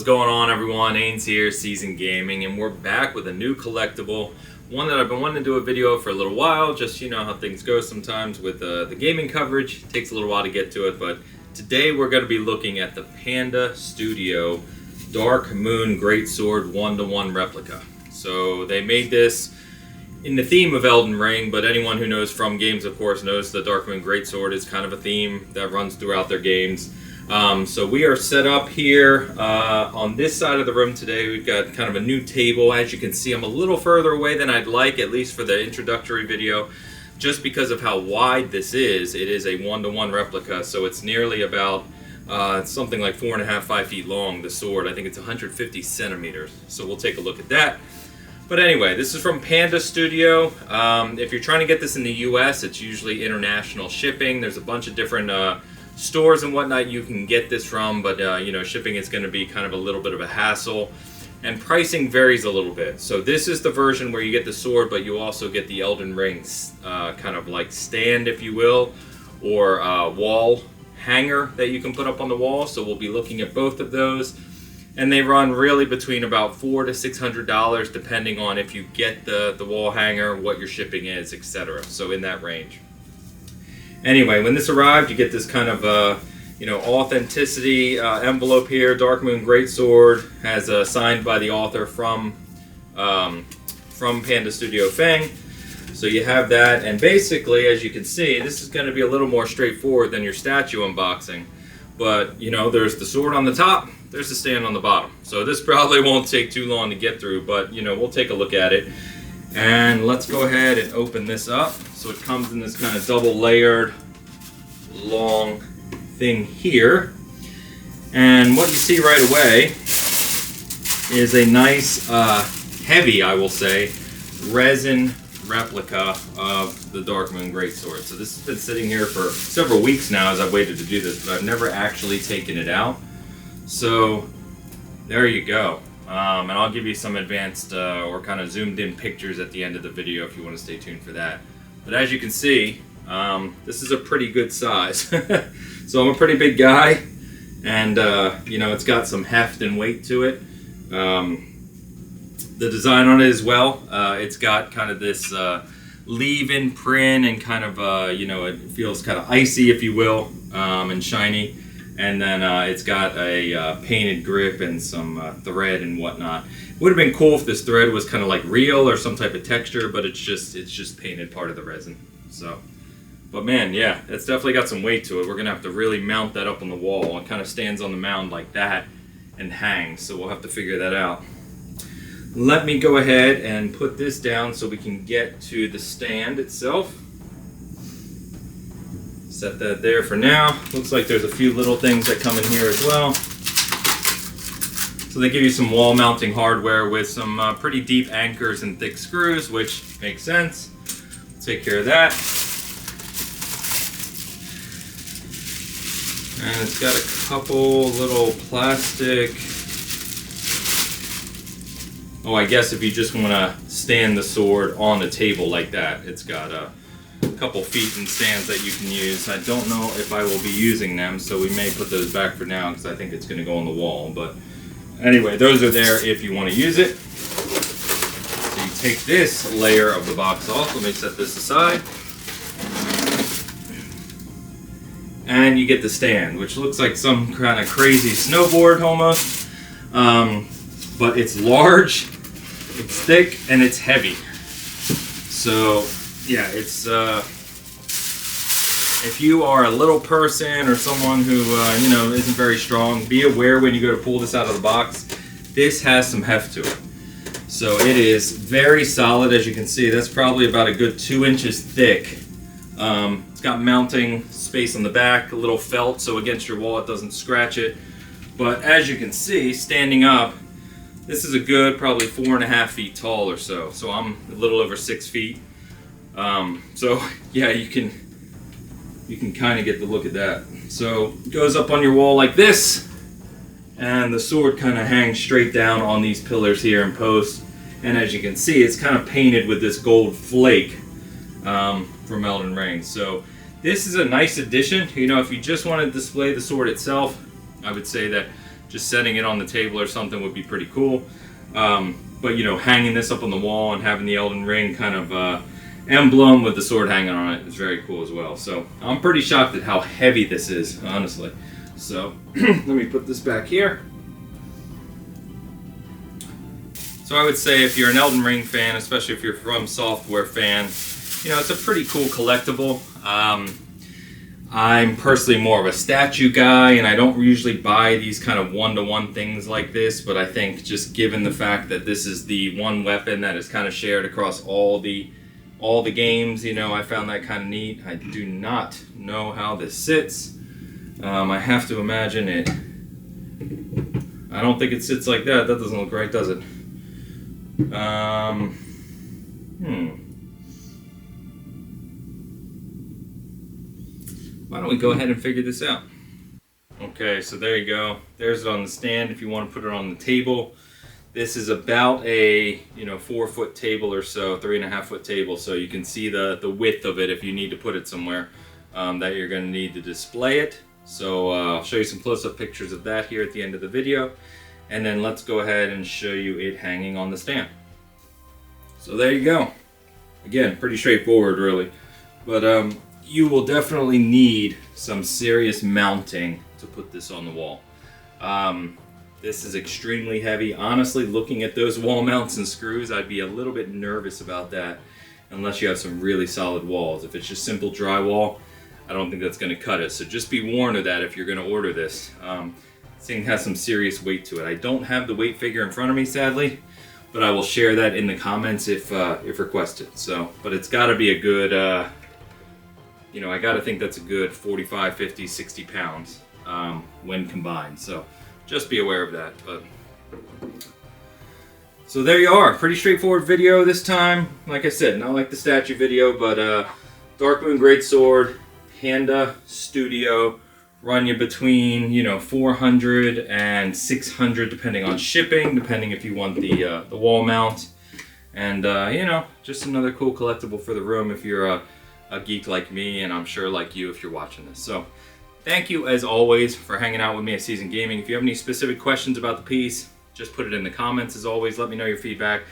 What's going on, everyone? Ains here, Seasoned Gaming, and we're back with a new collectible. One that I've been wanting to do a video for a little while, just you know how things go sometimes with the gaming coverage. It takes a little while to get to it, but today we're going to be looking at the Panda Studio Dark Moon Greatsword 1-to-1 replica. So they made this in the theme of Elden Ring, but anyone who knows from games, of course, knows the Dark Moon Greatsword is kind of a theme that runs throughout their games. So we are set up here on this side of the room today. We've got kind of a new table. As you can see, I'm a little further away than I'd like, at least for the introductory video, just because of how wide this is. It is a 1-to-1 replica, so it's nearly about something like 4.5, 5 feet long, the sword. I think it's 150 centimeters, so we'll take a look at that. But anyway, this is from Panda Studio. If you're trying to get this in the US, it's usually international shipping. There's a bunch of different stores and whatnot you can get this from, but you know, shipping is going to be kind of a little bit of a hassle, and pricing varies a little bit. So this is the version where you get the sword, but you also get the Elden Ring kind of like stand, if you will, or wall hanger that you can put up on the wall. So we'll be looking at both of those, and they run really between about $400 to $600 depending on if you get the wall hanger, what your shipping is, etc. So in that range. Anyway, when this arrived, you get this kind of, you know, authenticity envelope here. Dark Moon Greatsword has signed by the author from Panda Studio Feng. So you have that, and basically, as you can see, this is going to be a little more straightforward than your statue unboxing. But, you know, there's the sword on the top, there's the stand on the bottom. So this probably won't take too long to get through, but, you know, we'll take a look at it. And let's go ahead and open this up. So it comes in this kind of double layered long thing here. And what you see right away is a nice, heavy, I will say, resin replica of the Dark Moon Greatsword. So this has been sitting here for several weeks now as I've waited to do this, but I've never actually taken it out. So there you go. And I'll give you some advanced or kind of zoomed in pictures at the end of the video if you want to stay tuned for that. But as you can see, this is a pretty good size. So I'm a pretty big guy, and you know, it's got some heft and weight to it. The design on it as well, it's got kind of this leave-in print, and kind of, you know, it feels kind of icy, if you will, and shiny. And then it's got a painted grip and some thread and whatnot. It would have been cool if this thread was kind of like real or some type of texture, but it's just painted part of the resin. So, but man, yeah, it's definitely got some weight to it. We're gonna have to really mount that up on the wall. It kind of stands on the mound like that and hangs, so we'll have to figure that out. Let me go ahead and put this down so we can get to the stand itself. Set that there for now. Looks like there's a few little things that come in here as well. So they give you some wall mounting hardware with some pretty deep anchors and thick screws, which makes sense. Take care of that. And it's got a couple little plastic. Oh, I guess if you just want to stand the sword on the table like that, it's got a couple feet and stands that you can use. I don't know if I will be using them, so we may put those back for now because I think it's going to go on the wall. But anyway, those are there if you want to use it. So you take this layer of the box off. Let me set this aside. And you get the stand, which looks like some kind of crazy snowboard almost. But it's large, it's thick, and it's heavy. So yeah, it's if you are a little person or someone who you know, isn't very strong, be aware when you go to pull this out of the box. This has some heft to it. So it is very solid, as you can see. That's probably about a good 2 inches thick. It's got mounting space on the back, a little felt so against your wall it doesn't scratch it. But as you can see, standing up, this is a good probably 4.5 feet tall or so. So I'm a little over 6 feet. So yeah, you can kind of get the look at that. So it goes up on your wall like this, and the sword kind of hangs straight down on these pillars here and posts. And as you can see, it's kind of painted with this gold flake from Elden Ring. So this is a nice addition. You know, if you just want to display the sword itself, I would say that just setting it on the table or something would be pretty cool. But you know, hanging this up on the wall and having the Elden Ring kind of emblem with the sword hanging on it is very cool as well. So I'm pretty shocked at how heavy this is, honestly. So let me put this back here. So I would say if you're an Elden Ring fan, especially if you're From Software fan, you know, it's a pretty cool collectible. I'm personally more of a statue guy, and I don't usually buy these kind of one-to-one things like this, but I think just given the fact that this is the one weapon that is kind of shared across all the games, you know, I found that kind of neat. I do not know how this sits. I have to imagine it. I don't think it sits like that. That doesn't look right, does it? Why don't we go ahead and figure this out? Okay, so there you go. There's it on the stand if you want to put it on the table. This is about a 4-foot table or so, 3.5-foot table, so you can see the width of it if you need to put it somewhere that you're going to need to display it. So I'll show you some close-up pictures of that here at the end of the video, and then let's go ahead and show you it hanging on the stand. So there you go. Again, pretty straightforward really, but you will definitely need some serious mounting to put this on the wall. This is extremely heavy. Honestly, looking at those wall mounts and screws, I'd be a little bit nervous about that unless you have some really solid walls. If it's just simple drywall, I don't think that's going to cut it. So just be warned of that if you're going to order this. This thing has some serious weight to it. I don't have the weight figure in front of me, sadly, but I will share that in the comments if requested. So, but it's got to be a good, I got to think that's a good 45, 50, 60 pounds when combined. So just be aware of that. But so there you are. Pretty straightforward video this time. Like I said, not like the statue video, but Dark Moon Greatsword, Panda Studio, run you between 400 and 600 depending on shipping, depending if you want the wall mount, and just another cool collectible for the room if you're a geek like me, and I'm sure like you if you're watching this. So thank you as always for hanging out with me at Season Gaming. If you have any specific questions about the piece, just put it in the comments. As always, let me know your feedback.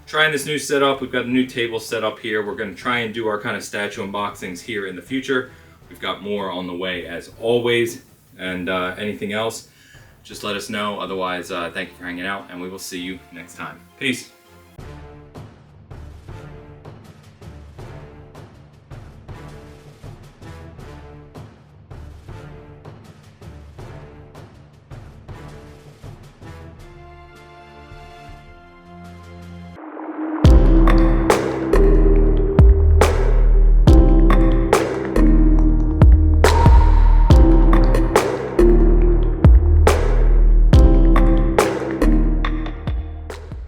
Trying this new setup, we've got a new table set up here. We're going to try and do our kind of statue unboxings here in the future. We've got more on the way as always, and anything else, just let us know. Otherwise, thank you for hanging out, and we will see you next time. Peace.